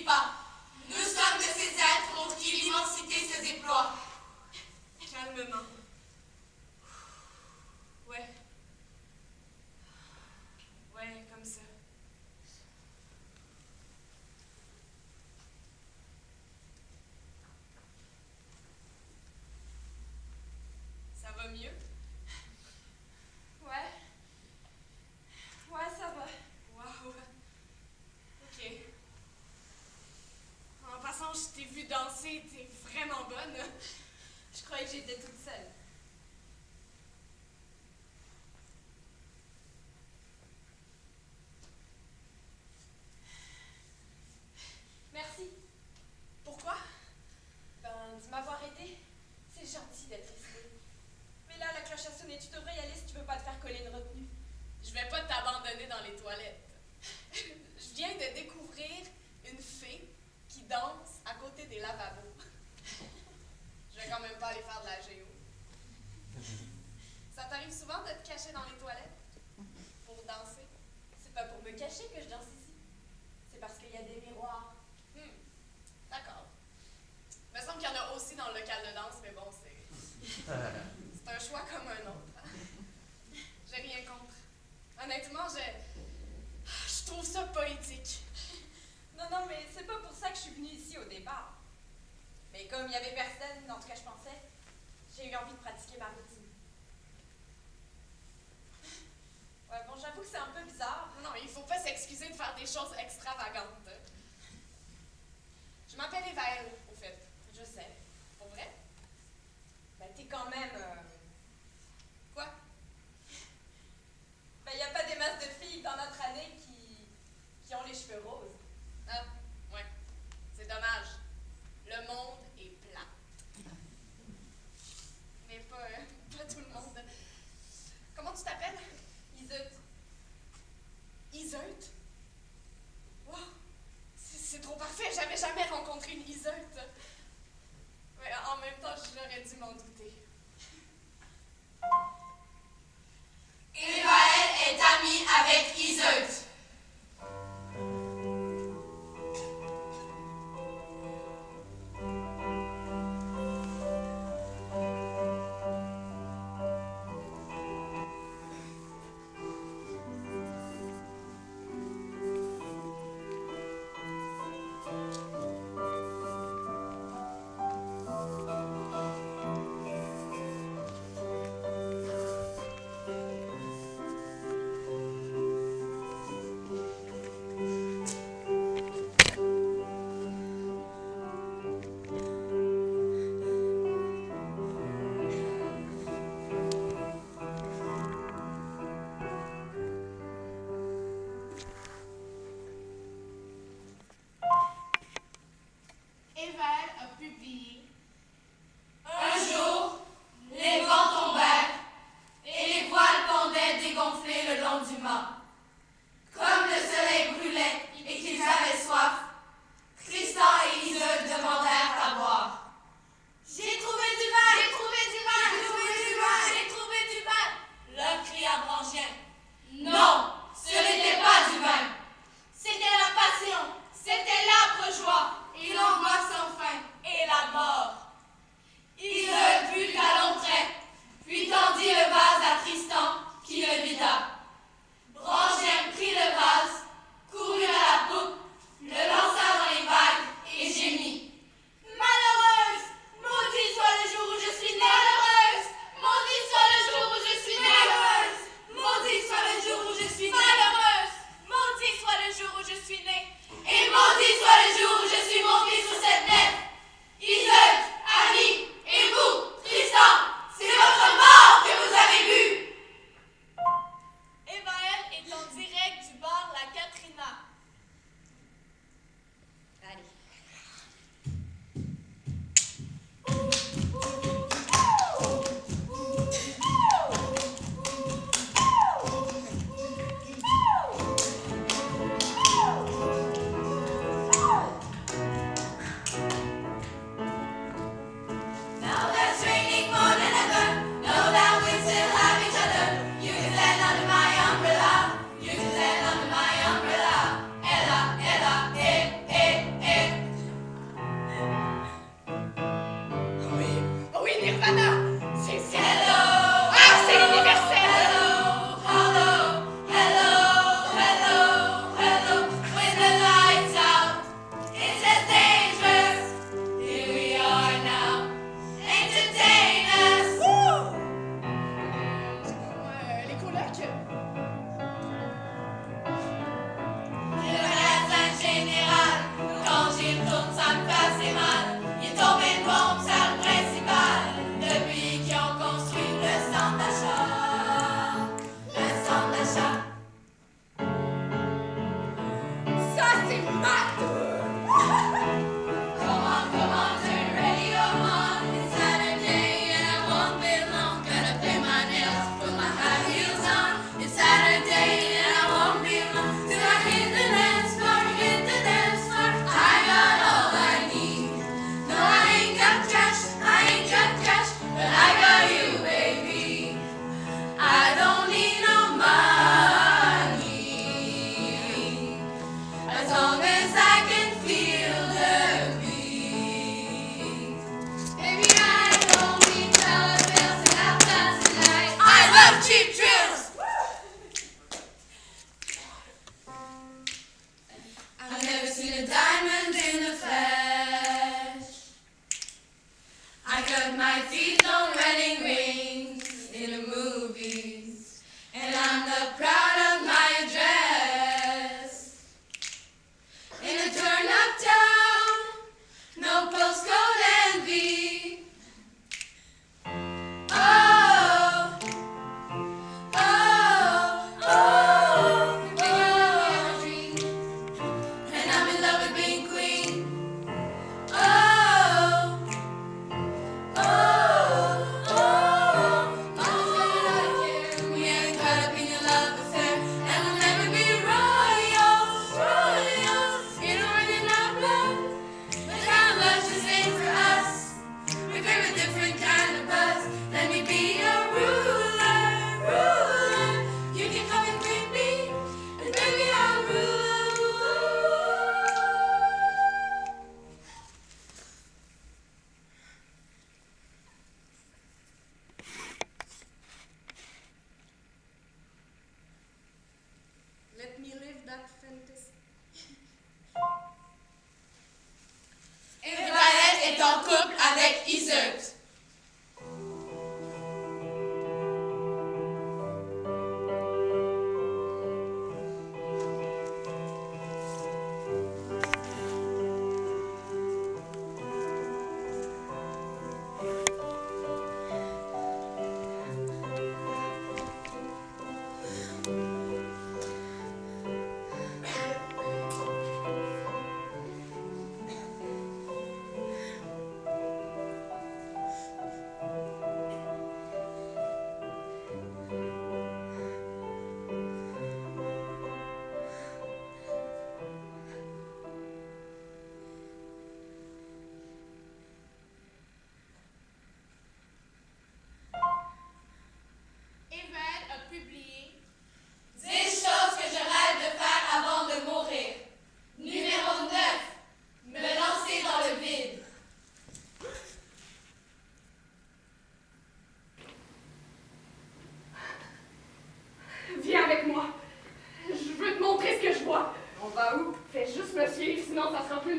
pas. Nous sommes de ces êtres pour qui l'immensité se déploie. Calmement. Ouais. Ouais, comme ça. Ça va mieux? Ouais. Ouais, ça va. Waouh. Ok. En passant, je t'ai vu danser, t'es vraiment bonne. Je croyais que j'étais toute seule. Merci. Pourquoi? De m'avoir aidé. C'est gentil d'être resté. Mais là, la cloche a sonné. Tu devrais y aller si tu veux pas te faire coller une retenue. Je vais pas t'abandonner dans les toilettes. Je viens de découvrir une fée qui danse à côté des lavabos. Je vais quand même pas aller faire de la géo. Ça t'arrive souvent de te cacher dans les toilettes pour danser? C'est pas pour me cacher que je danse ici. C'est parce qu'il y a des miroirs. D'accord. Il me semble qu'il y en a aussi dans le local de danse, mais bon, c'est un choix comme un autre. J'ai rien contre. Honnêtement, je trouve ça poétique. Non, mais c'est pas pour ça que je suis venue ici au départ. Mais comme il y avait personne, en tout cas je pensais, j'ai eu envie de pratiquer ma routine. Ouais, bon, j'avoue que c'est un peu bizarre. Non, il faut pas s'excuser de faire des choses extravagantes. Je m'appelle Evaëlle, au fait. Je sais. Pour vrai? Ben, t'es quand même... Quoi? Ben, y a pas des masses de filles dans notre année qui ont les cheveux roses. Ah, ouais. C'est dommage. Le monde est plat. Mais pas tout le monde. Comment tu t'appelles? Iseut. Iseut? Wow!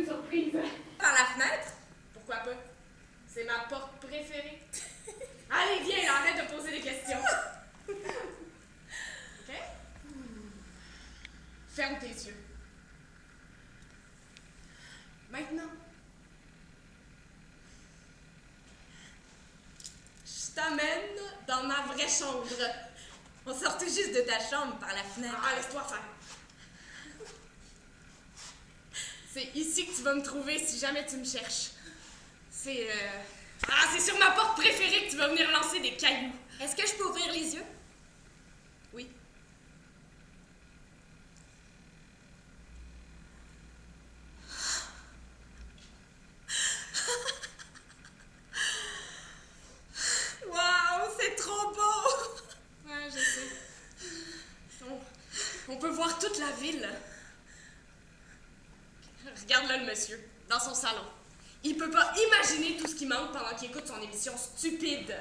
surprise. Par la fenêtre? Pourquoi pas? C'est ma porte préférée. Allez, viens, là, arrête de poser des questions. OK? Ferme tes yeux. Maintenant. Je t'amène dans ma vraie chambre. On sort tout juste de ta chambre par la fenêtre. Ah, laisse-toi faire. C'est ici que tu vas me trouver si jamais tu me cherches. C'est sur ma porte préférée que tu vas venir lancer des cailloux. Est-ce que je peux ouvrir les yeux? Oui. Waouh, c'est trop beau! Ouais, je sais. On peut voir toute la ville. Regarde là le monsieur, dans son salon. Il peut pas imaginer tout ce qui manque pendant qu'il écoute son émission stupide.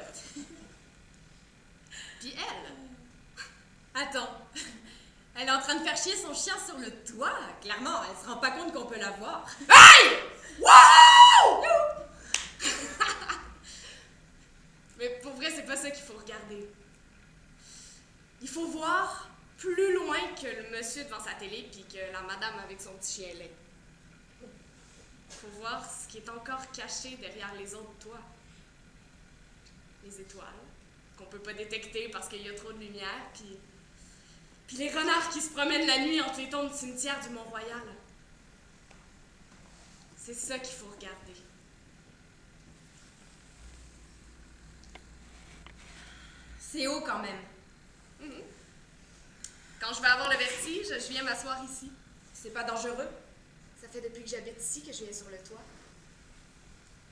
Puis elle, Attends. Elle est en train de faire chier son chien sur le toit. Clairement, elle se rend pas compte qu'on peut la voir. Hey! Wow! Mais pour vrai, c'est pas ça qu'il faut regarder. Il faut voir plus loin que le monsieur devant sa télé puis que la madame avec son petit chien laid. Il faut voir ce qui est encore caché derrière les autres toits. Les étoiles, qu'on peut pas détecter parce qu'il y a trop de lumière, puis les renards qui se promènent la nuit entre les tombes du cimetière du Mont-Royal. C'est ça qu'il faut regarder. C'est haut quand même. Mhm. Quand je vais avoir le vertige, je viens m'asseoir ici. C'est pas dangereux? Ça fait depuis que j'habite ici que je viens sur le toit.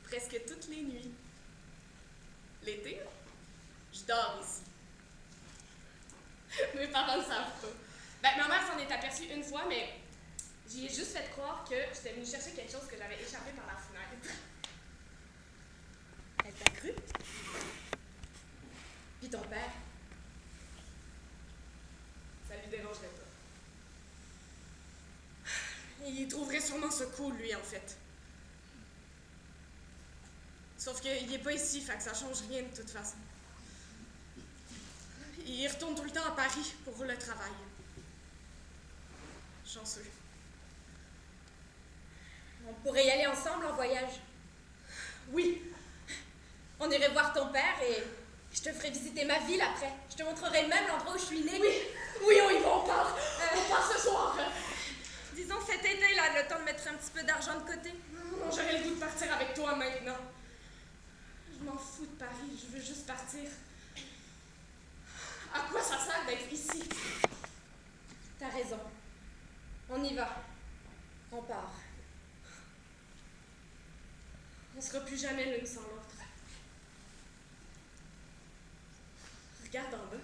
Presque toutes les nuits. L'été, je dors ici. Mes parents ne savent pas. Ben, ma mère s'en est aperçue une fois, mais j'y ai juste fait croire que j'étais venue chercher quelque chose que j'avais échappé par la fenêtre. Elle t'a cru? Puis ton père? Ça lui dérangerait pas. Il trouverait sûrement ça cool, lui, en fait. Sauf qu'il est pas ici, fait que ça change rien de toute façon. Il retourne tout le temps à Paris pour le travail. Chanceux. On pourrait y aller ensemble en voyage. Oui, On irait voir ton père et je te ferai visiter ma ville après. Je te montrerai même l'endroit où je suis née. oui, on y va, on part. On part ce soir. Disons cet été, là, le temps de mettre un petit peu d'argent de côté. Non, j'aurais le goût de partir avec toi maintenant. Je m'en fous de Paris, je veux juste partir. À quoi ça sert d'être ici? T'as raison. On y va. On part. On sera plus jamais l'une sans l'autre. Regarde en bas.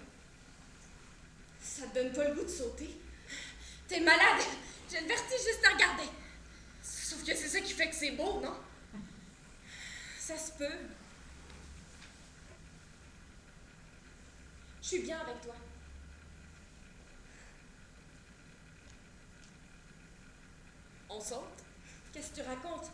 Ça te donne pas le goût de sauter? T'es malade. J'ai le vertige juste à regarder. Sauf que c'est ça qui fait que c'est beau, non? Ça se peut. Je suis bien avec toi. On saute? Qu'est-ce que tu racontes?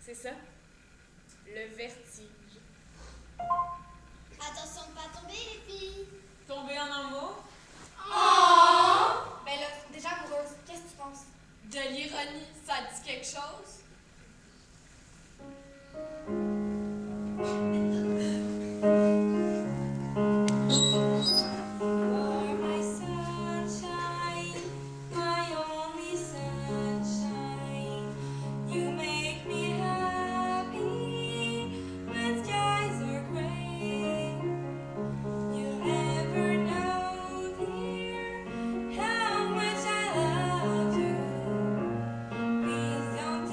C'est ça? Le vertige. Attention de pas tomber, les filles. Tomber en amour? Ben là, déjà amoureuse, qu'est-ce que tu penses? De l'ironie, ça dit quelque chose? You're my sunshine, my only sunshine. You make me happy when skies are gray. You'll never know, dear, how much I love you. Please don't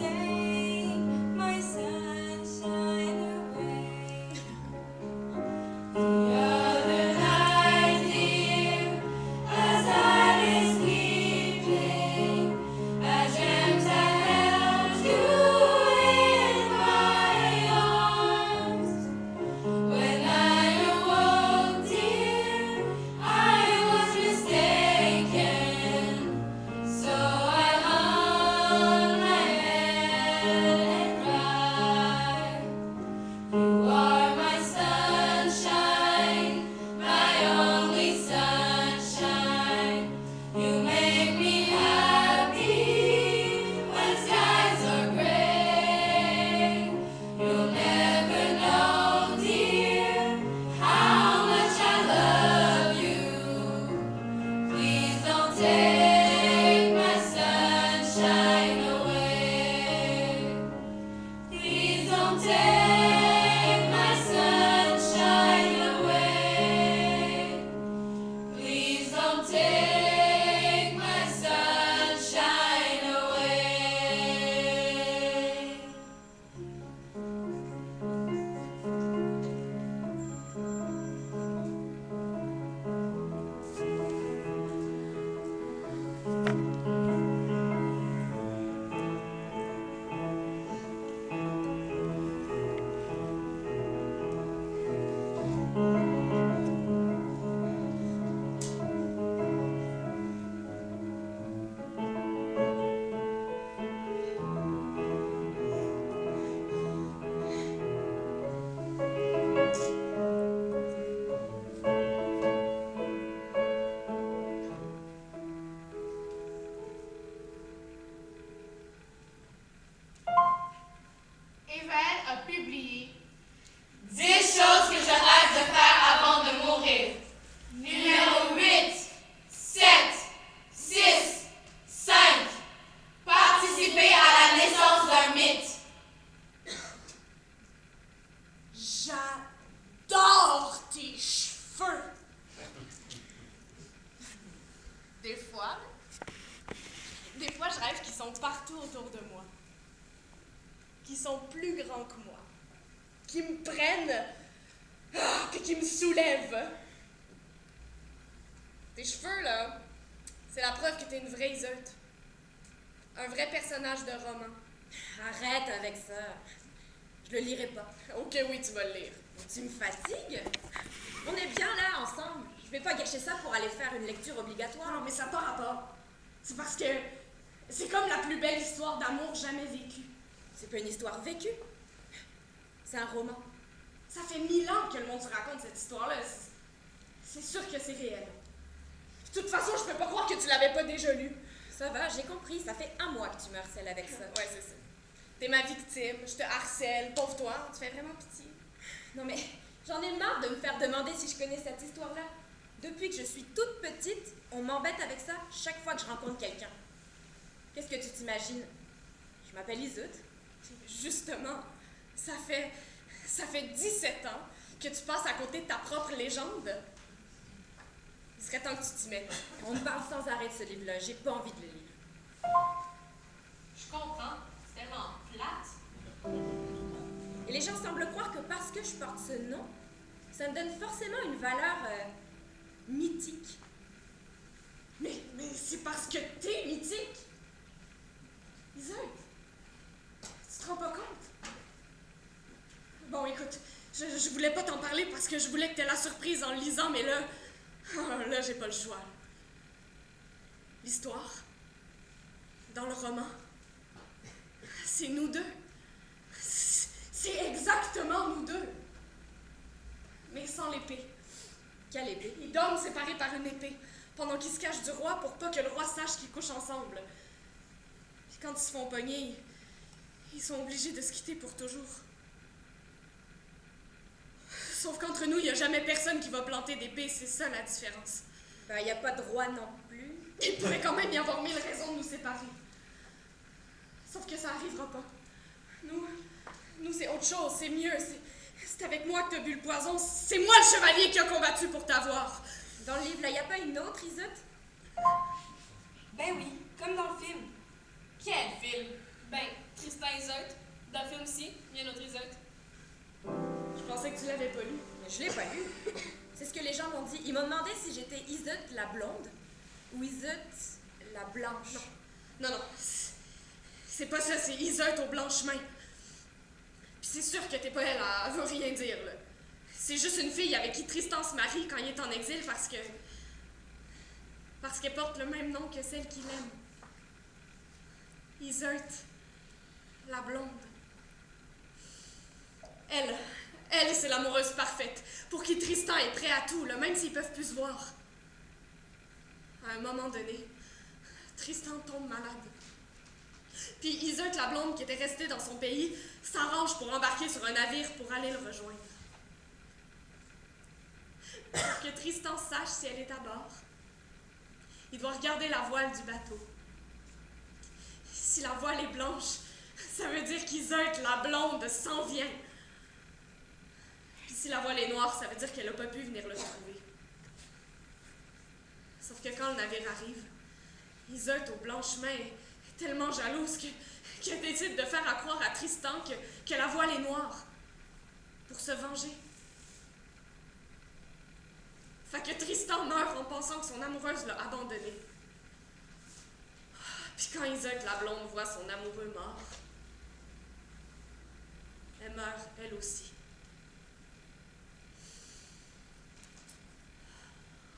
tes cheveux! Des fois, je rêve qu'ils sont partout autour de moi. Qu'ils sont plus grands que moi. Qu'ils me prennent, puis qu'ils me soulèvent. Tes cheveux, là, c'est la preuve que t'es une vraie Iseut. Un vrai personnage de roman. Arrête avec ça. Je le lirai pas. Ok, oui, tu vas le lire. Tu me fatigues? On est bien là, ensemble. Je vais pas gâcher ça pour aller faire une lecture obligatoire. Non, mais ça n'a pas rapport. C'est parce que c'est comme la plus belle histoire d'amour jamais vécue. C'est pas une histoire vécue. C'est un roman. Ça fait 1000 ans que le monde se raconte cette histoire-là. C'est sûr que c'est réel. De toute façon, je peux pas croire que tu l'avais pas déjà lu. Ça va, j'ai compris. Ça fait 1 mois que tu me harcèles avec ça. Ouais, c'est ça. T'es ma victime, je te harcèle, pauvre toi, tu fais vraiment pitié. Non mais, j'en ai marre de me faire demander si je connais cette histoire-là. Depuis que je suis toute petite, on m'embête avec ça chaque fois que je rencontre quelqu'un. Qu'est-ce que tu t'imagines? Je m'appelle Iseut. Justement, ça fait 17 ans que tu passes à côté de ta propre légende. Il serait temps que tu t'y mettes. On me parle sans arrêt de ce livre-là, j'ai pas envie de le lire. Je comprends. C'est tellement plate. Et les gens semblent croire que parce que je porte ce nom, ça me donne forcément une valeur mythique. Mais c'est parce que t'es mythique. Iseut, tu te rends pas compte? Bon, écoute, je voulais pas t'en parler parce que je voulais que t'aies la surprise en le lisant, mais là, là, j'ai pas le choix. L'histoire, dans le roman, c'est nous deux. C'est exactement nous deux. Mais sans l'épée. Quelle épée? Ils dorment séparés par une épée, pendant qu'ils se cachent du roi pour pas que le roi sache qu'ils couchent ensemble. Puis quand ils se font pogner, ils sont obligés de se quitter pour toujours. Sauf qu'entre nous, il n'y a jamais personne qui va planter d'épée, c'est ça la différence. Ben, y a pas de roi non plus. Il pourrait quand même y avoir 1000 raisons de nous séparer. Sauf que ça arrivera pas. Nous c'est autre chose, c'est mieux, c'est avec moi que t'as bu le poison, c'est moi le chevalier qui a combattu pour t'avoir. Dans le livre, là, y a pas une autre Iseut? Ben oui, comme dans le film. Quel film? Ben, Tristan Iseut. Dans le film aussi, il y a notre Iseut. Je pensais que tu l'avais pas lu. Mais je l'ai pas lu. C'est ce que les gens m'ont dit. Ils m'ont demandé si j'étais Iseut la blonde ou Iseut la blanche. Non, c'est pas ça, c'est Iseut au blanchemin. Puis c'est sûr que t'es pas elle, elle veut rien dire, là. C'est juste une fille avec qui Tristan se marie quand il est en exil parce qu'elle porte le même nom que celle qu'il aime. Iseut, la blonde. Elle, c'est l'amoureuse parfaite, pour qui Tristan est prêt à tout, là, même s'ils peuvent plus se voir. À un moment donné, Tristan tombe malade. Puis Iseut, la blonde qui était restée dans son pays, s'arrange pour embarquer sur un navire pour aller le rejoindre. Pour que Tristan sache si elle est à bord, il doit regarder la voile du bateau. Si la voile est blanche, ça veut dire qu'Iseut, la blonde, s'en vient. Puis si la voile est noire, ça veut dire qu'elle n'a pas pu venir le trouver. Sauf que quand le navire arrive, Iseut, au blanchemin, est tellement jalouse qu'elle décide de faire croire à Tristan que la voile est noire. Pour se venger. Fait que Tristan meurt en pensant que son amoureuse l'a abandonné. Puis quand Iseut, la blonde, voit son amoureux mort, elle meurt, elle aussi.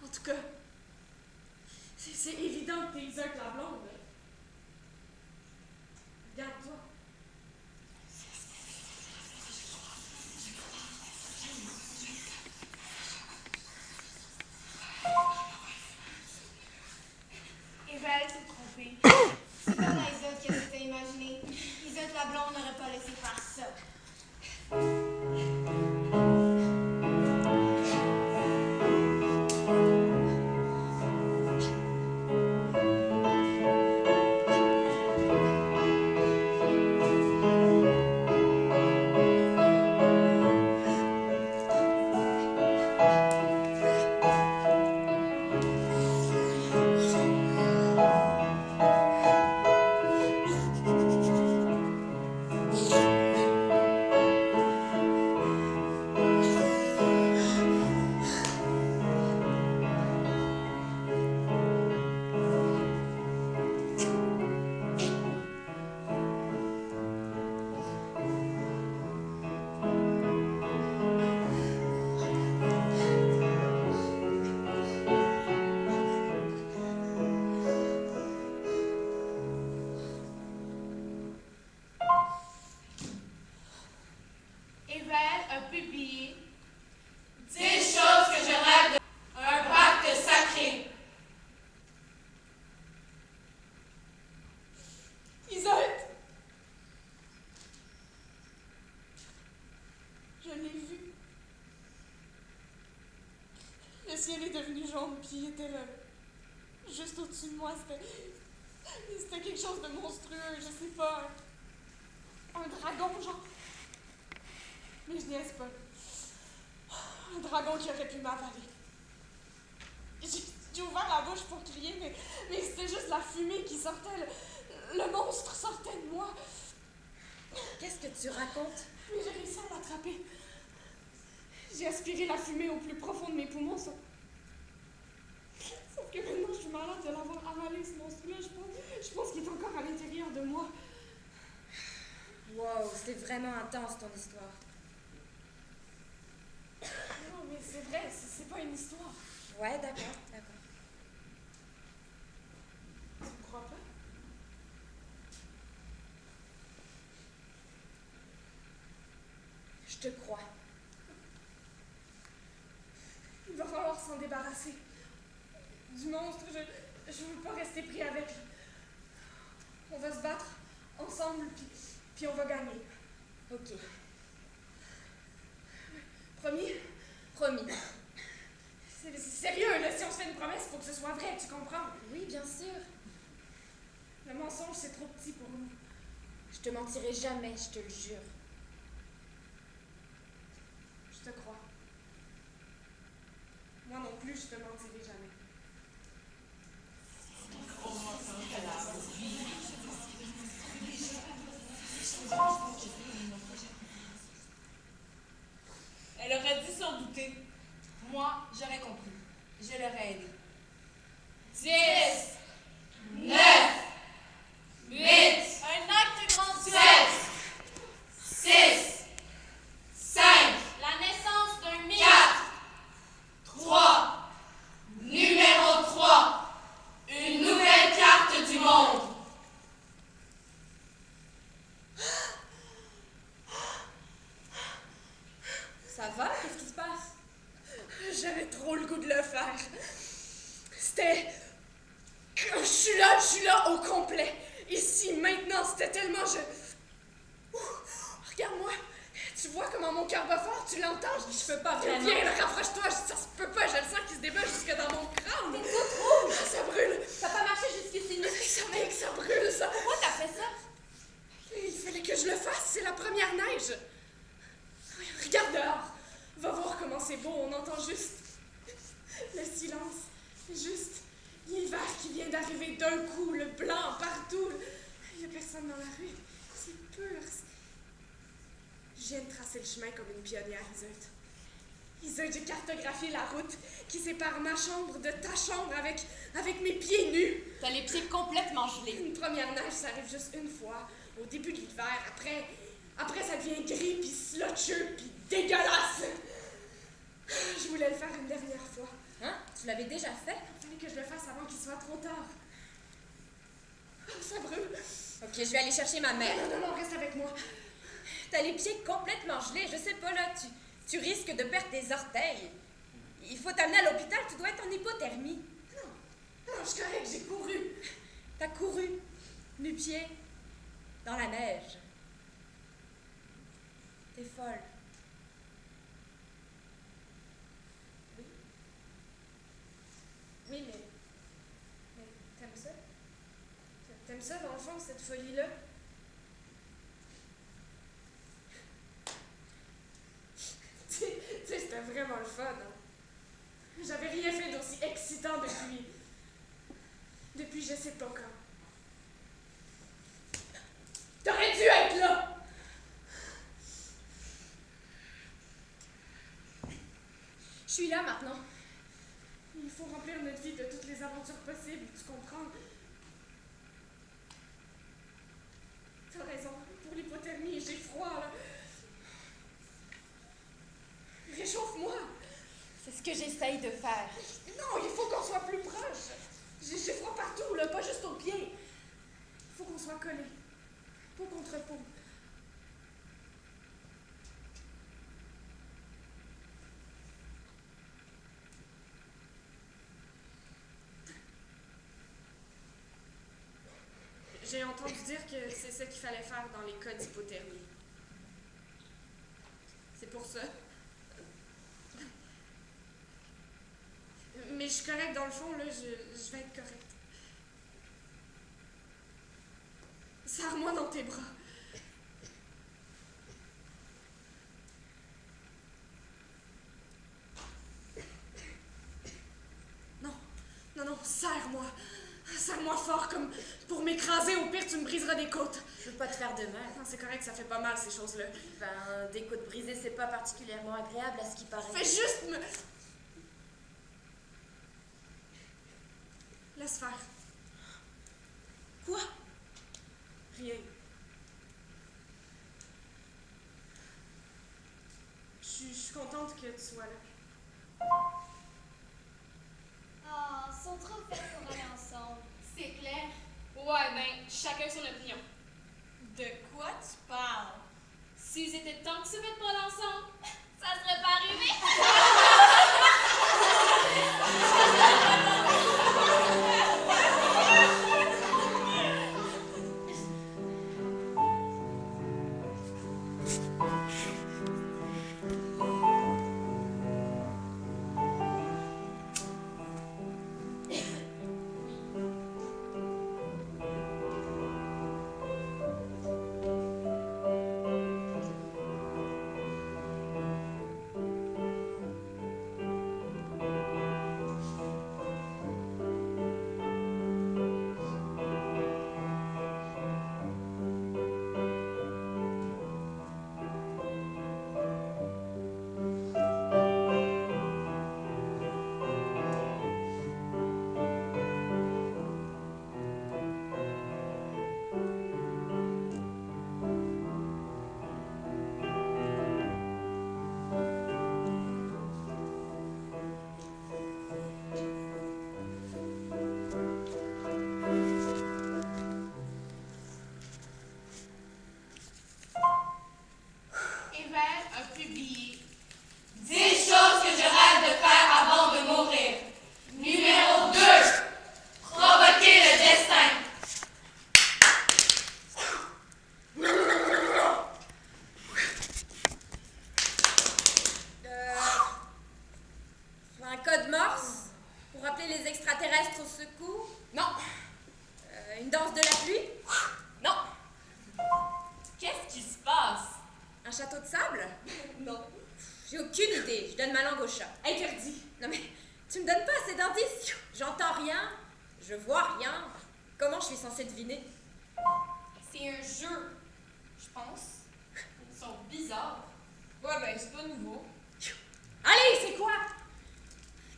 En tout cas, c'est évident que t'es Iseut, la blonde. Regarde-toi. Eva, elle s'est trompée. C'est pas la Iseut qu'elle s'était imaginée. Iseut la blonde n'aurait pas laissé faire ça. publié 10 choses que je rêve de... Un pacte sacré. Isolde! Je l'ai vu. Le ciel est devenu jaune, puis il était là. Juste au-dessus de moi, c'était quelque chose de monstrueux, je sais pas. Un dragon, genre. Mais je niaise pas. Un dragon qui aurait pu m'avaler. J'ai ouvert la bouche pour crier, mais c'était juste la fumée qui sortait. Le monstre sortait de moi. Qu'est-ce que tu racontes? Mais j'ai réussi à l'attraper. J'ai aspiré la fumée au plus profond de mes poumons, sauf que maintenant je suis malade de l'avoir avalé, ce monstre-là. Je pense qu'il est encore à l'intérieur de moi. Wow, c'est vraiment intense ton histoire. Non, mais c'est vrai, c'est pas une histoire. Ouais, d'accord, d'accord. Tu me crois pas? Je te crois. Il va falloir s'en débarrasser. Du monstre, je veux pas rester pris avec. On va se battre ensemble, puis on va gagner. Ok, Promis? promis. C'est sérieux, là, si on se fait une promesse, faut que ce soit vrai, tu comprends? Oui, bien sûr. Le mensonge, c'est trop petit pour nous. Je te mentirai jamais, je te le jure. Je te crois. Moi non plus, je te mentirai jamais. Elle aurait dû s'en douter. Moi, j'aurais compris. Je l'aurais aidé. 10, 9, 8, un acte grandiose. 7, 6, 5, La naissance d'un mythe. 4, 3, numéro 3, une nouvelle carte du monde. Ça va? Qu'est-ce qui se passe? J'avais trop le goût de le faire. C'était... Je suis là au complet. Ici, maintenant, c'était tellement... Regarde-moi. Tu vois comment mon cœur bat fort? Tu l'entends? Je peux pas vraiment. Viens, là, rapproche-toi. Ça se peut pas. Je le sens qui se débat jusque dans mon crâne. T'es tout rouge. Ça brûle. Ça n'a pas marché jusqu'ici. Ça brûle, ça. Pourquoi t'as fait ça? Il fallait que je le fasse. C'est la première neige. Regarde dehors. Va voir comment c'est beau. On entend juste le silence. Juste l'hiver qui vient d'arriver d'un coup. Le blanc partout. Il n'y a personne dans la rue. C'est pur. Je viens de tracer le chemin comme une pionnière, Isolde. Isolde, j'ai cartographié la route qui sépare ma chambre de ta chambre avec mes pieds nus. T'as les pieds complètement gelés. Une première neige, ça arrive juste une fois, au début de l'hiver. Après ça devient gris, puis slotcheux, puis dégueulasse. Je voulais le faire une dernière fois. Hein? Tu l'avais déjà fait? Il fallait que je le fasse avant qu'il soit trop tard. Ça brûle. Ok, je vais aller chercher ma mère. Non, reste avec moi. T'as les pieds complètement gelés. Je sais pas, là, tu risques de perdre tes orteils. Il faut t'amener à l'hôpital, tu dois être en hypothermie. Non, je suis correcte, j'ai couru. T'as couru, nu-pieds, dans la neige. T'es folle. Oui? Oui, mais t'aimes ça? T'aimes ça, dans le fond, cette folie-là? Tu sais, c'était vraiment le fun. Hein? J'avais rien fait d'aussi excitant depuis je sais pas quand. T'aurais dû être là! Je suis là maintenant. Il faut remplir notre vie de toutes les aventures possibles, tu comprends? T'as raison, pour l'hypothermie, j'ai froid, là. Réchauffe-moi! C'est ce que j'essaye de faire. Non, il faut qu'on soit plus proche. J'ai froid partout, là, pas juste aux pieds. Il faut qu'on soit collés. Peau contre peau. J'ai entendu dire que c'est ça qu'il fallait faire dans les cas d'hypothermie. C'est pour ça. Mais je suis correcte dans le fond, là, je vais être correcte. Serre-moi dans tes bras. Non, non, non, serre-moi. Serre-moi fort, comme pour m'écraser, au pire tu me briseras des côtes. Je veux pas te faire de mal. Non, c'est correct, ça fait pas mal ces choses-là. Ben, des côtes brisées, c'est pas particulièrement agréable à ce qui paraît. Fais juste me... Laisse faire. Quoi? Rien. Je suis contente que tu sois là. Ah, ils sont trop faits pour aller ensemble. C'est clair. Ouais, ben, chacun son opinion. De quoi tu parles? S'ils étaient tant que se mettent pas ensemble, Ça serait pas arrivé? Eval a publié 10 choses que je rêve de faire avant de mourir. Numéro 2. Provoquer le destin. Un code morse pour appeler les extraterrestres au secours? Non, Une danse de la pluie? non, Qu'est-ce qui se passe? Un château de sable? non. J'ai aucune idée. Je donne ma langue au chat. Interdit. Non mais, tu me donnes pas assez d'indices. J'entends rien. Je vois rien. Comment je suis censée deviner? C'est un jeu, je pense. Ils sont bizarres. Ouais, ben, c'est pas nouveau. Allez, c'est quoi?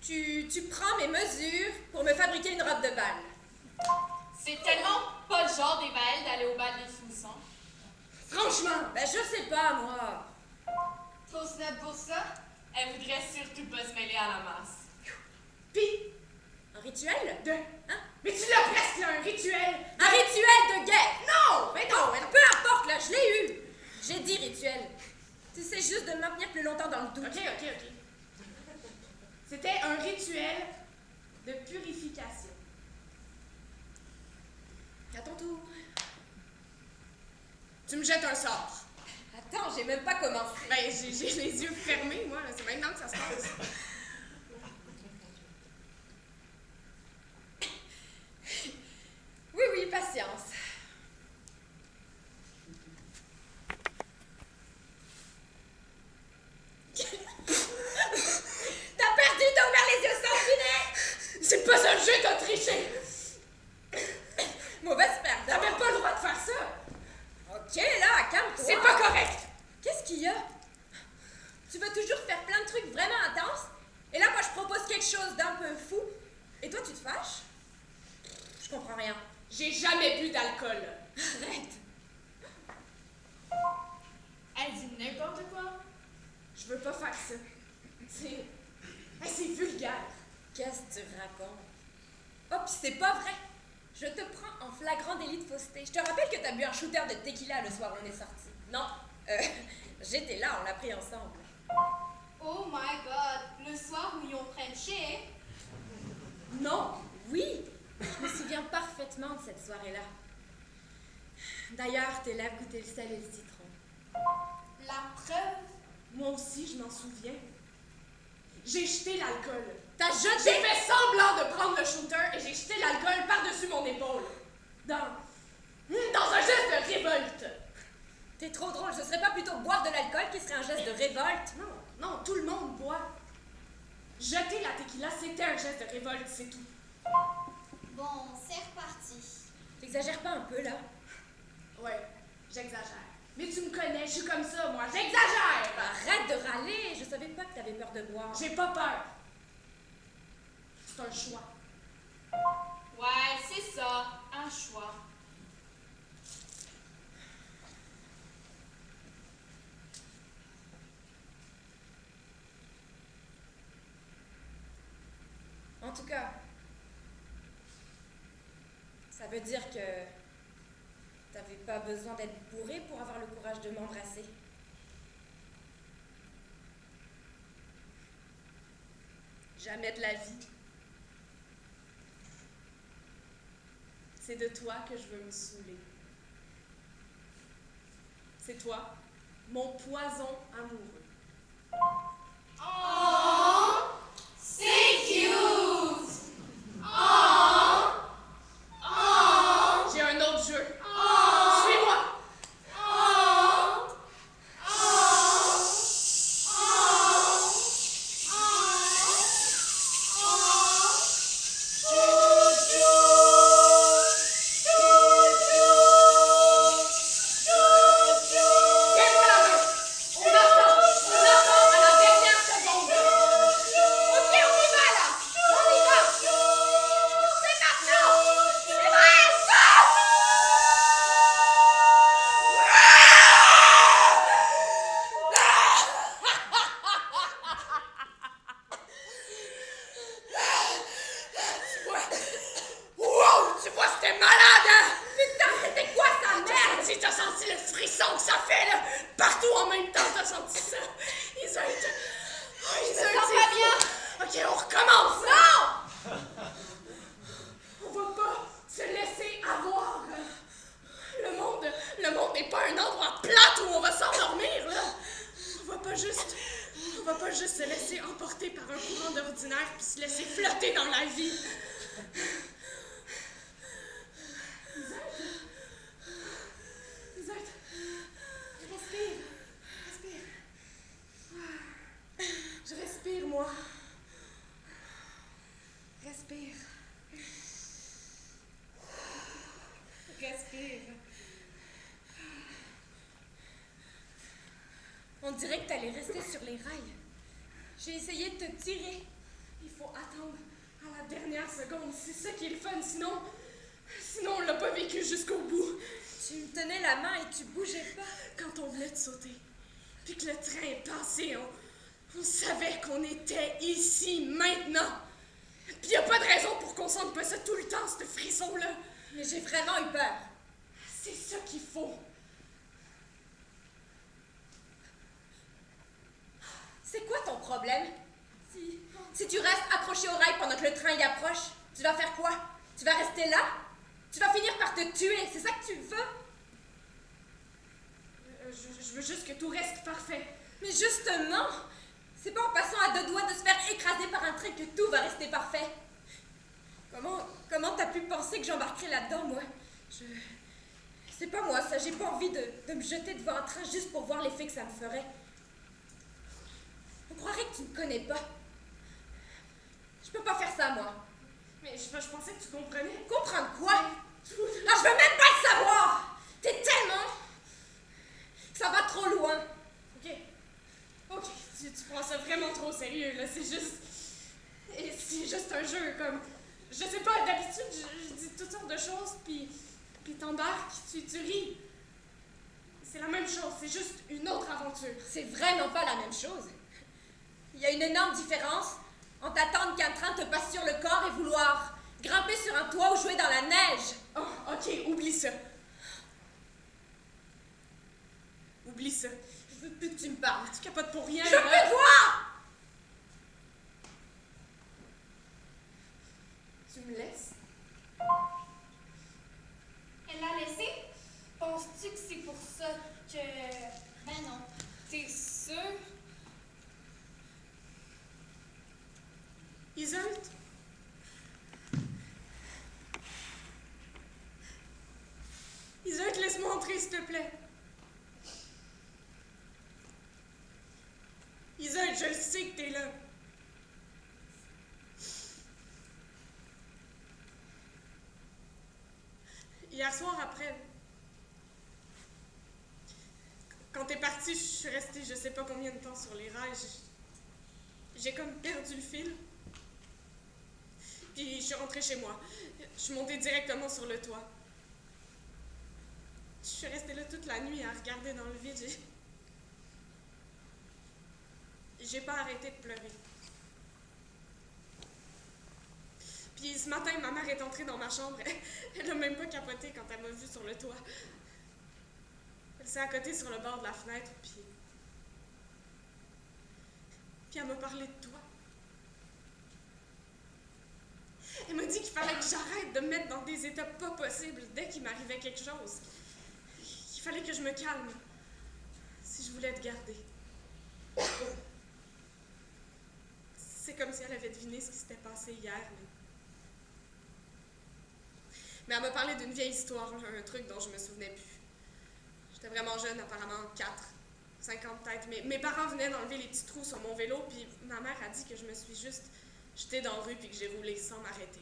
Tu prends mes mesures pour me fabriquer une robe de bal. C'est tellement pas le genre des Baëls d'aller au bal des finissants. Franchement, Ben je sais pas, moi. Trop snob pour ça? Elle voudrait surtout pas se mêler à la masse. pis Un rituel? de... Hein? Mais tu l'as presque, là, un rituel. Un rituel de guerre! Non, mais non, mais non. Peu importe, là, je l'ai eu. J'ai dit rituel. Tu sais juste de me maintenir plus longtemps dans le doute. Ok. C'était un rituel de purification. À ton tour. Tu me jettes un sort. Attends, j'ai même pas commencé. Ben, j'ai les yeux fermés, moi, là. C'est maintenant que ça se passe. Oui, patience. T'as perdu, t'as ouvert les yeux sans finet! C'est pas un jeu, t'as triché. Mauvaise perte. T'avais pas le droit de faire ça. Ok, là, calme-toi. C'est pas correct. Qu'est-ce qu'il y a? Tu veux toujours faire plein de trucs vraiment intenses? Et là, moi, je propose quelque chose d'un peu fou. Et toi, tu te fâches? Je comprends rien. J'ai jamais bu d'alcool. Arrête. Elle dit n'importe quoi. Je veux pas faire ça. C'est vulgaire. Qu'est-ce que tu racontes? Oh, pis c'est pas vrai. Je te prends en flagrant délit de fausseté. Je te rappelle que t'as bu un shooter de tequila le soir où on est sortis. Non, j'étais là, on l'a pris ensemble. Oh my god, le soir où ils ont frenché. Non, oui, je me souviens parfaitement de cette soirée-là. D'ailleurs, tes lèvres goûtaient le sel et le citron. La preuve. Moi aussi, je m'en souviens. J'ai jeté l'alcool. T'as J'ai jeté... fait semblant de prendre le shooter et j'ai jeté l'alcool par-dessus mon épaule. Dans un geste de révolte. T'es trop drôle, ce serait pas plutôt boire de l'alcool qui serait un geste de révolte? Non, tout le monde boit. Jeter la tequila, c'était un geste de révolte, c'est tout. Bon, c'est reparti. T'exagères pas un peu, là? Ouais, j'exagère. Mais tu me connais, je suis comme ça, moi, j'exagère! Arrête de râler, je savais pas que t'avais peur de boire. J'ai pas peur. C'est un choix. Ouais, c'est ça, un choix. En tout cas, ça veut dire que t'avais pas besoin d'être bourré pour avoir le courage de m'embrasser. Jamais de la vie. C'est de toi que je veux me saouler. C'est toi, mon poison amoureux. Oh, c'est cute. Oh, oh, J'ai un autre jeu. oh, Suis-moi! oh, Tiens-moi la main! On attend à la dernière seconde. Ok, on y va là! On y va! C'est maintenant! C'est vrai, ça! Wow! Tu vois, c'était malade, hein? Putain, c'était quoi ça, merde? T'as senti le frisson que ça fait, là? Partout en même temps, t'as senti ça? Isolde! Oh, Isolde, sens c'est pas fou. bien. Ok, on recommence! Non! On va pas se laisser avoir. Le monde n'est pas un endroit plat où on va s'endormir, là. On va pas juste se laisser emporter par un courant d'ordinaire puis se laisser flotter dans la vie. Isolde, respire. Je respire, moi. Respire. On dirait que t'allais rester sur les rails. J'ai essayé de te tirer. Il faut attendre à la dernière seconde. C'est ça qui est le fun. Sinon on l'a pas vécu jusqu'au bout. Tu me tenais la main et tu bougeais pas. Quand on venait de sauter, puis que le train est passé, on savait qu'on était ici, maintenant. Puis y a pas de raison pour qu'on sente pas ça tout le temps, ce frisson-là. Mais j'ai vraiment eu peur. C'est ça qu'il faut. C'est quoi ton problème? Si tu restes accroché aux rails pendant que le train y approche, tu vas faire quoi? Tu vas rester là? Tu vas finir par te tuer, c'est ça que tu veux? Je veux juste que tout reste parfait. Mais justement, c'est pas en passant à deux doigts de se faire écraser par un train que tout va rester parfait. Comment t'as pu penser que j'embarquerais là-dedans, moi? C'est pas moi, ça, j'ai pas envie de me jeter devant un train juste pour voir l'effet que ça me ferait. On croirait que tu me connais pas. Je peux pas faire ça, moi. Mais je pensais que tu comprenais. Comprendre quoi? Alors, je veux même pas le savoir! T'es tellement... Ça va trop loin. Ok, tu prends ça vraiment trop au sérieux, là. C'est juste un jeu, comme... Je sais pas, d'habitude, je dis toutes sortes de choses, puis t'embarques, tu ris. C'est la même chose, c'est juste une autre aventure. C'est vraiment pas la même chose. Il y a une énorme différence entre attendre qu'un train te passe sur le corps et vouloir grimper sur un toit ou jouer dans la neige. Oh, ok, oublie ça. Oublie ça. Je veux plus que tu me parles. Tu capotes pour rien, Je veux là. plus te voir! Tu me laisses? Elle l'a laissé? Pense s'il te plaît. Isolde, je le sais que t'es là. Hier soir après, quand t'es parti, je suis restée je sais pas combien de temps sur les rails. J'ai comme perdu le fil. Puis je suis rentrée chez moi. Je suis montée directement sur le toit. Je suis restée là toute la nuit à regarder dans le vide. J'ai pas arrêté de pleurer. Puis ce matin, ma mère est entrée dans ma chambre. Elle a même pas capoté quand elle m'a vue sur le toit. Elle s'est accotée sur le bord de la fenêtre, puis elle m'a parlé de toi. Elle m'a dit qu'il fallait que j'arrête de me mettre dans des états pas possibles dès qu'il m'arrivait quelque chose. Qu'il fallait que je me calme si je voulais te garder. C'est comme si elle avait deviné ce qui s'était passé hier, mais elle m'a parlé d'une vieille histoire, un truc dont je me souvenais plus. J'étais vraiment jeune, apparemment 4, 5 ans peut-être. Mes parents venaient d'enlever les petits trous sur mon vélo, puis ma mère a dit que je me suis juste jetée dans la rue puis que j'ai roulé sans m'arrêter.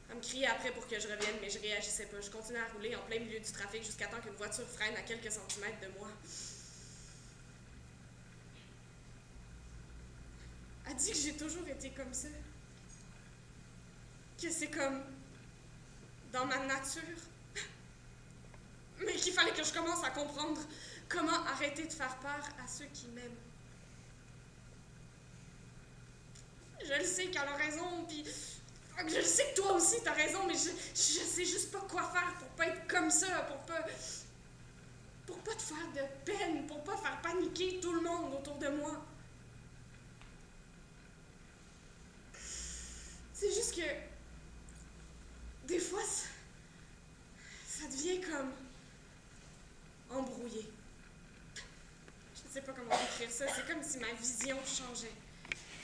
Elle me criait après pour que je revienne, mais je réagissais pas. Je continuais à rouler en plein milieu du trafic jusqu'à temps qu'une voiture freine à quelques centimètres de moi. Elle dit que j'ai toujours été comme ça. Que c'est comme dans ma nature. Mais qu'il fallait que je commence à comprendre comment arrêter de faire peur à ceux qui m'aiment. Je le sais qu'elle a raison, puis je le sais que toi aussi t'as raison, mais je sais juste pas quoi faire pour pas être comme ça, pour pas te faire de peine, pour pas faire paniquer tout le monde autour de moi. C'est juste que des fois, ça devient comme embrouillé. Je sais pas comment décrire ça, c'est comme si ma vision changeait.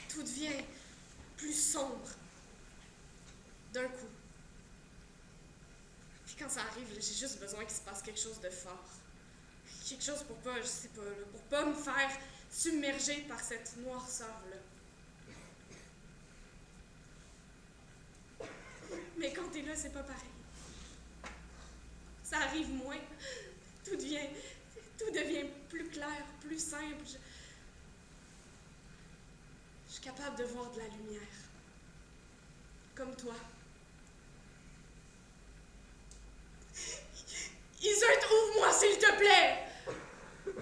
Tout devient plus sombre d'un coup. Puis quand ça arrive, j'ai juste besoin qu'il se passe quelque chose de fort. Quelque chose pour pas, je sais pas, pour pas me faire submerger par cette noirceur-là. Mais quand t'es là, c'est pas pareil. Ça arrive moins. Tout devient plus clair, plus simple. Je suis capable de voir de la lumière. Comme toi. Isolde, ouvre-moi, s'il te plaît! Tu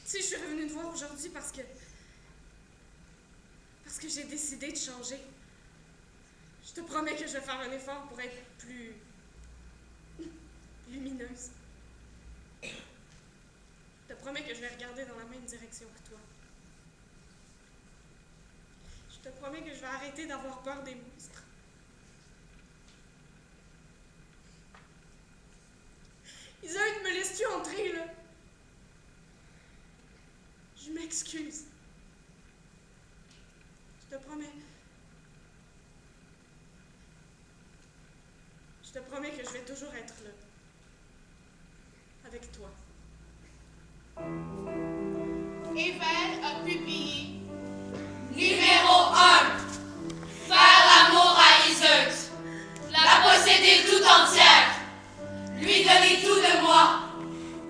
sais, je suis revenue te voir aujourd'hui parce que j'ai décidé de changer. Je te promets que je vais faire un effort pour être plus lumineuse. Je te promets que je vais regarder dans la même direction que toi. Je te promets que je vais arrêter d'avoir peur des monstres. Isolde, me laisses-tu entrer, là? Je m'excuse. Je te promets. Je te promets que je vais toujours être là. Avec toi. Evel a publié numéro 1. Faire l'amour à Isolde. La posséder tout entière. Lui donner tout de moi.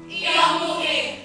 Et en mourir.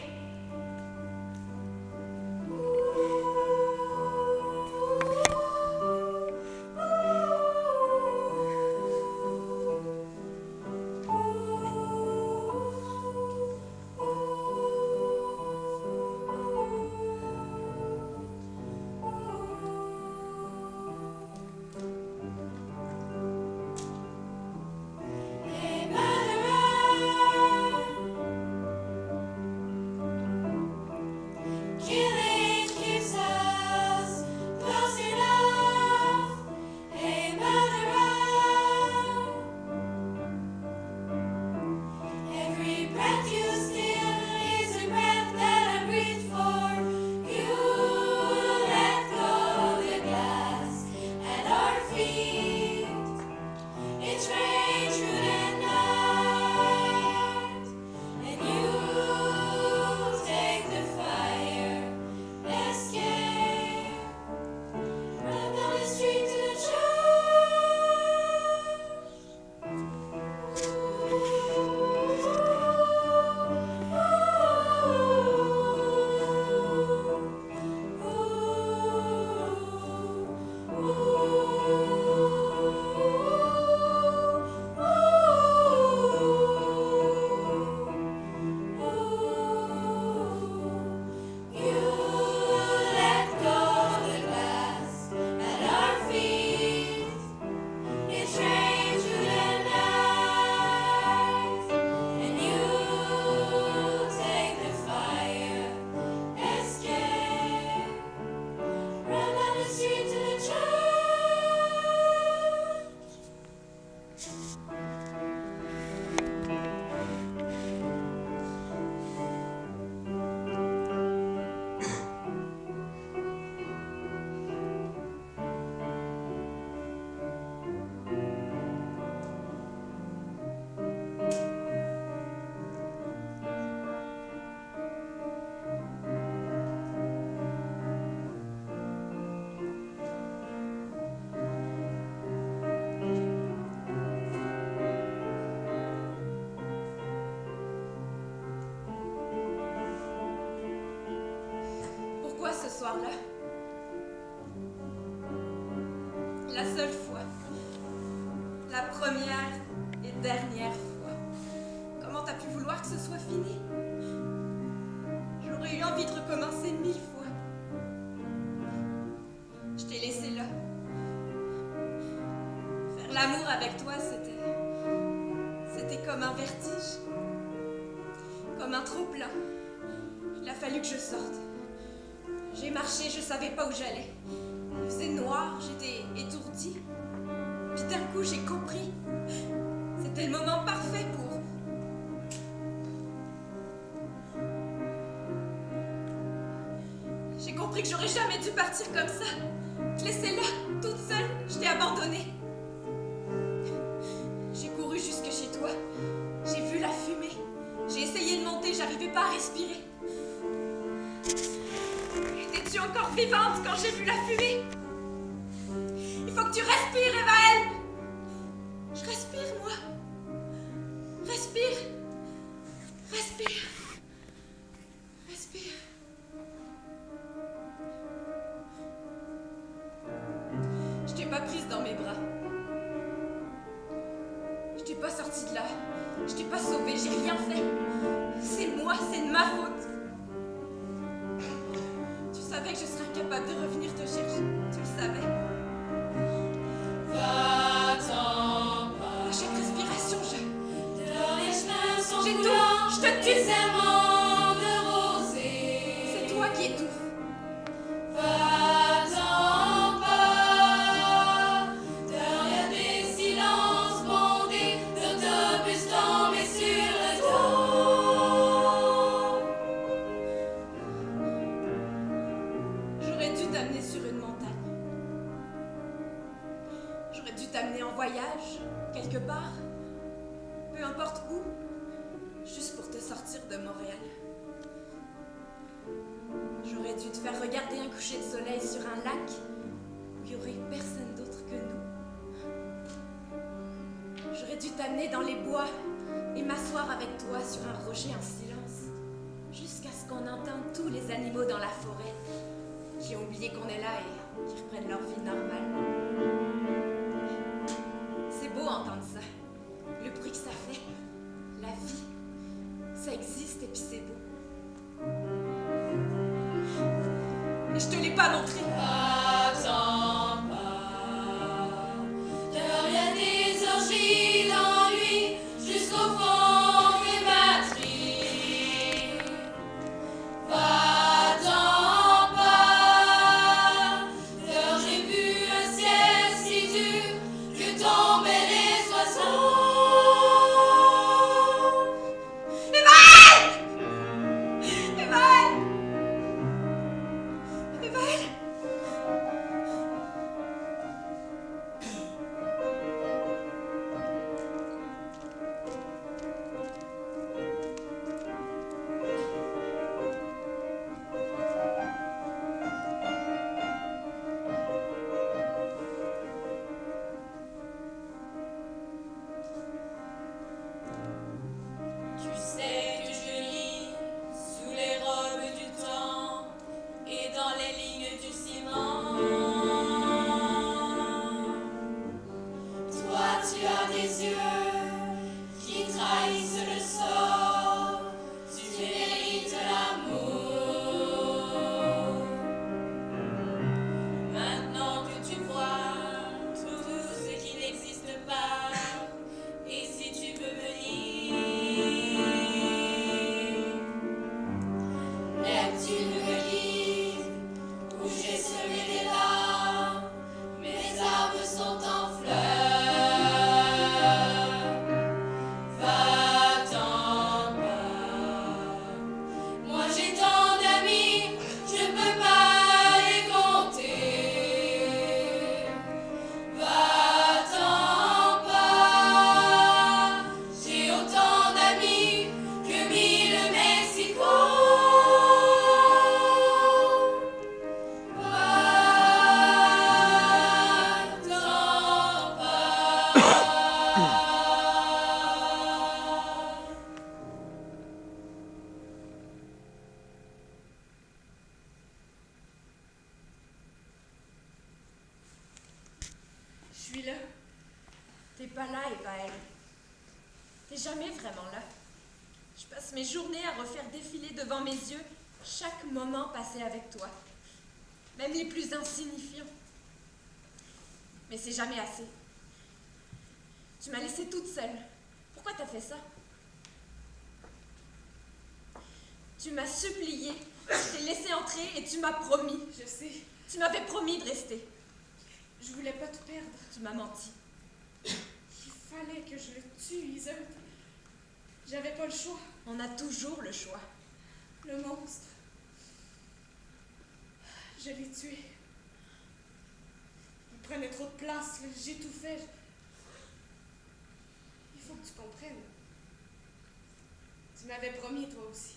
soir-là. La seule fois. La première et dernière fois. Comment t'as pu vouloir que ce soit fini? J'aurais eu envie de recommencer 1000 fois. Je t'ai laissé là. Faire l'amour avec toi, c'était comme un vertige. Comme un trop-plein. Il a fallu que je sorte. J'ai marché, je savais pas où j'allais. Il faisait noir, j'étais étourdie. Puis d'un coup, j'ai compris. C'était le moment parfait pour... J'ai compris que j'aurais jamais dû partir comme ça. Te laisser là, toute seule, je t'ai abandonnée. J'ai couru jusque chez toi. J'ai vu la fumée. J'ai essayé de monter, j'arrivais pas à respirer. Étais-tu encore vivante quand j'ai vu la fumée? Il faut que tu respires, Evaëlle. Je respire, moi. Respire. Respire. Respire. Je t'ai pas prise dans mes bras. Je t'ai pas sortie de là. Je t'ai pas sauvée, j'ai rien fait. C'est moi, c'est de ma faute. Tu savais que je serais incapable de revenir te chercher. Tu le savais. Va-t'en À pas. chaque respiration, Derrière chemins sont J'ai tout, coulants, je te des tue. serments de rosée. c'est toi qui étouffes. Va-t'en pas. Derrière des silences bondés d'autobus tombés sur le dos. J'aurais dû t'amener sur une montagne. J'aurais dû t'amener en voyage, quelque part. Peu importe où. Juste pour te sortir de Montréal. J'aurais dû te faire regarder un coucher de soleil sur un lac où il n'y aurait personne d'autre que nous. J'aurais dû t'amener dans les bois et m'asseoir avec toi sur un rocher en silence. Jusqu'à ce qu'on entende tous les animaux dans la forêt qui ont oublié qu'on est là et qui reprennent leur vie normale. C'est beau entendre ça. Le bruit que ça fait. La vie. Ça existe et puis c'est beau. Mais je te l'ai pas montré. Va-t'en pas. Derrière des orgies d'ennui jusqu'au fond des batteries. Va-t'en pas. Car j'ai vu un ciel si dur que tombaient les oiseaux. Evaëlle! Evaëlle! pas là, Evaël. T'es jamais vraiment là. Je passe mes journées à refaire défiler devant mes yeux chaque moment passé avec toi, même les plus insignifiants. Mais c'est jamais assez. Tu m'as laissée toute seule. Pourquoi t'as fait ça? Tu m'as supplié, je t'ai laissé entrer et tu m'as promis. Je sais, Tu m'avais promis de rester. je voulais pas te perdre. Tu m'as menti. Il fallait que je le tue, Isolde. J'avais pas le choix. On a toujours le choix. Le monstre. Je l'ai tué. Il prenait trop de place, là. J'étouffais. Il faut que tu comprennes. Tu m'avais promis, toi aussi.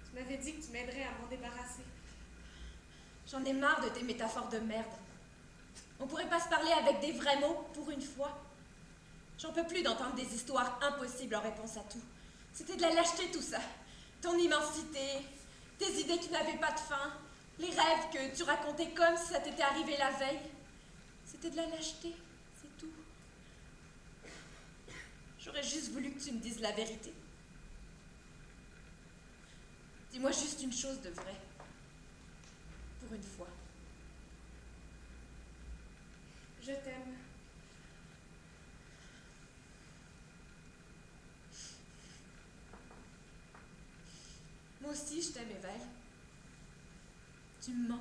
Tu m'avais dit que tu m'aiderais à m'en débarrasser. J'en ai marre de tes métaphores de merde. On pourrait pas se parler avec des vrais mots pour une fois. J'en peux plus d'entendre des histoires impossibles en réponse à tout. C'était de la lâcheté tout ça. Ton immensité, tes idées qui n'avaient pas de fin, les rêves que tu racontais comme si ça t'était arrivé la veille. C'était de la lâcheté, c'est tout. J'aurais juste voulu que tu me dises la vérité. Dis-moi juste une chose de vrai. Pour une fois. Je t'aime. Moi aussi, je t'aime, Evel. Tu me manques.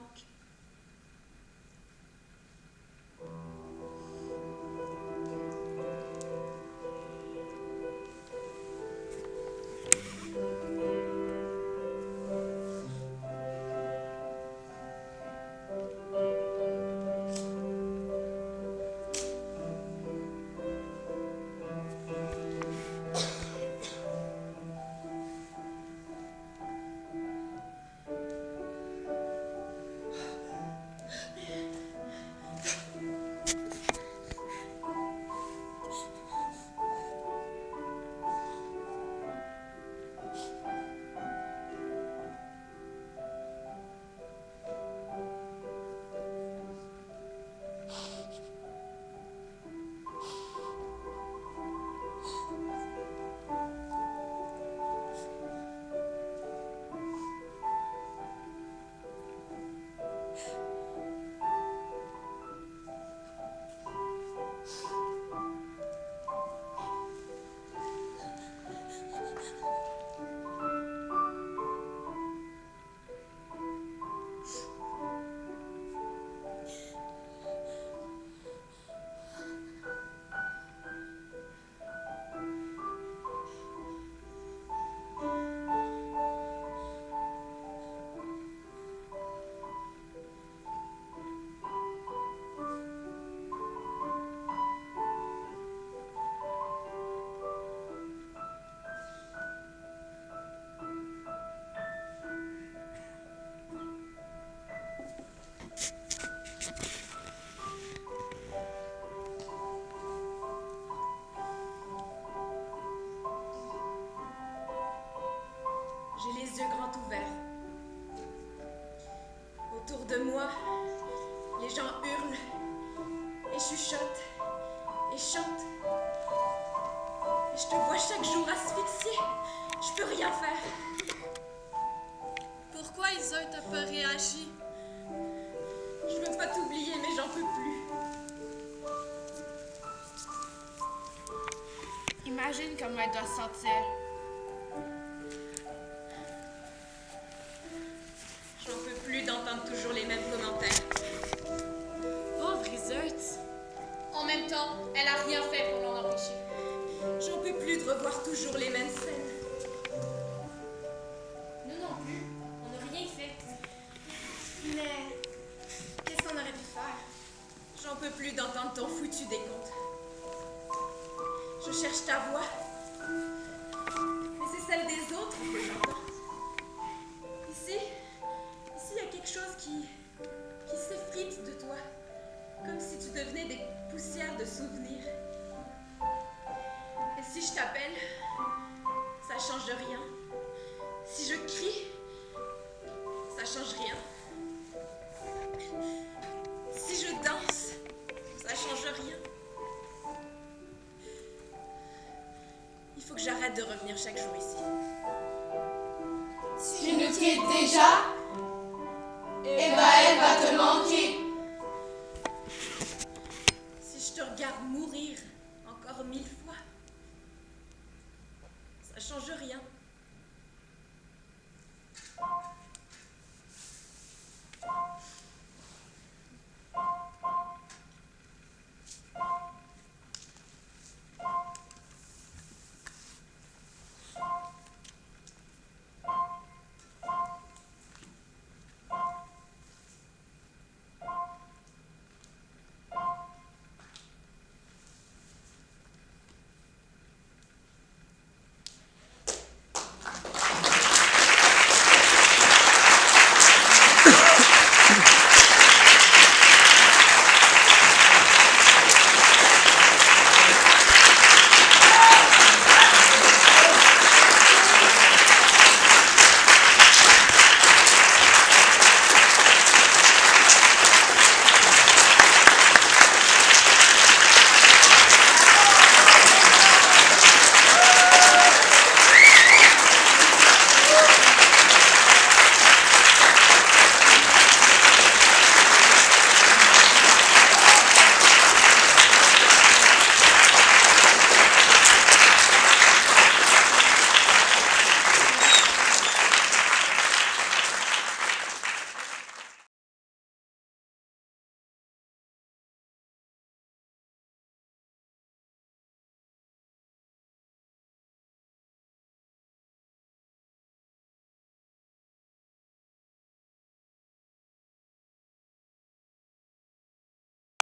J'ai les yeux grands ouverts. Autour de moi, les gens hurlent et chuchotent et chantent. Et je te vois chaque jour asphyxiée. Je peux rien faire. Pourquoi Isolde t'a pas réagi? Je veux pas t'oublier, mais j'en peux plus. Imagine comment elle doit se sentir. J'en peux plus d'entendre toujours les mêmes commentaires. Pauvre Isolde. En même temps, elle a rien fait pour l'en empêcher. J'en peux plus de revoir toujours les mêmes scènes. Nous non plus, on n'a rien fait. Mais qu'est-ce qu'on aurait pu faire? J'en peux plus d'entendre ton foutu décompte. Je cherche ta voix. Mais c'est celle des autres que j'entends. Ici, il y a quelque chose qui s'effrite de toi. Comme si tu devenais des poussières de souvenirs. Et si je t'appelle, ça change rien. Si je crie, ça change rien. Si je danse, ça change rien. faut que j'arrête de revenir chaque jour ici. Tu nous quittes déjà? Et